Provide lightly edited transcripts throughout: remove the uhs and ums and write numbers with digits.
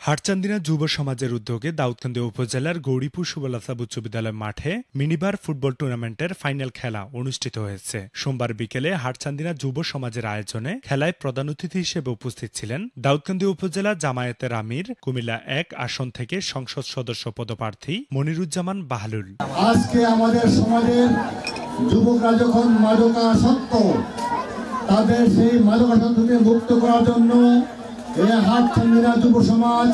হাটচান্দিনা যুব সমাজের উদ্যোগে দাউদকান্দি উপজেলার গৌরীপুর সুবলাসাব উচ্চ বিদ্যালয় মাঠে মিনিবার ফুটবল টুর্নামেন্টের ফাইনাল খেলা অনুষ্ঠিত হয়েছে। সোমবার বিকেলে হাটচান্দিনা যুব সমাজের আয়োজনে খেলায় প্রধান অতিথি হিসেবে উপস্থিত ছিলেন দাউদকান্দি উপজেলা জামায়াতের আমির, কুমিল্লা 1 আসন থেকে সংসদ সদস্য পদপ্রার্থী মনিরুজ্জামান বাহালুল। আজকে আমাদের সমাজের যুবকরা যখন মাদকাসক্ত, তাদের সেই মাদকাসক্ত থেকে মুক্ত করার জন্য হাটচান্দিনা যুব সমাজ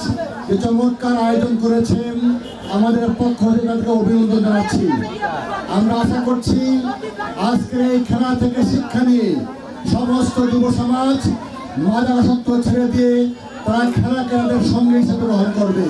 যে চমৎকার আয়োজন করেছেন, আমাদের পক্ষ থেকে তাদেরকে অভিনন্দন জানাচ্ছি। আমরা আশা করছি আজকের এই খেলা থেকে শিক্ষা নিয়ে সমস্ত যুব সমাজ মাদকাসক্ত ছেড়ে দিয়ে তারা খেলাকে তাদের সঙ্গে হিসেবে গ্রহণ করবে।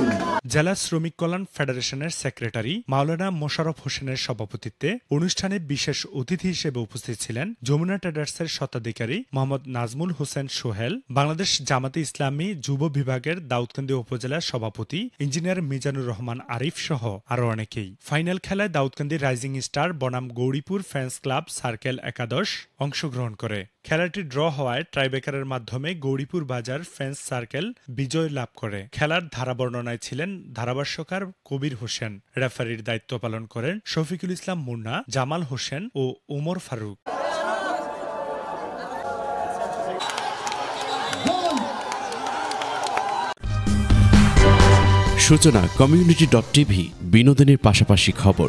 জেলা শ্রমিক কল্যাণ ফেডারেশনের সেক্রেটারি মাওলানা মোশাররফ হোসেনের সভাপতিত্বে অনুষ্ঠানে বিশেষ অতিথি হিসেবে উপস্থিত ছিলেন যমুনা ট্রেডার্সের স্বত্বাধিকারী মোহাম্মদ নাজমুল হোসেন সোহেল, বাংলাদেশ জামাতে ইসলামী যুব বিভাগের দাউদকান্দি উপজেলার সভাপতি ইঞ্জিনিয়ার মিজানুর রহমান আরিফ সহ আরো অনেকেই। ফাইনাল খেলায় দাউদকান্দি রাইজিং স্টার বনাম গৌরীপুর ফ্যান্স ক্লাব সার্কেল 11 অংশগ্রহণ করে। খেলাটি ড্র হওয়ায় ট্রাইবেকারের মাধ্যমে গৌরীপুর বাজার ফ্যান্স সার্কেল বিজয় লাভ করে। খেলার ধারা বর্ণনায় ছিলেন ধারাভাষ্যকার কবির হোসেন, রেফারির দায়িত্ব পালন করেন শফিকুল ইসলাম মুন্না, জামাল হোসেন ও ওমর ফারুক। সূচনা community.tv বিনোদনের পাশাপাশি খবর।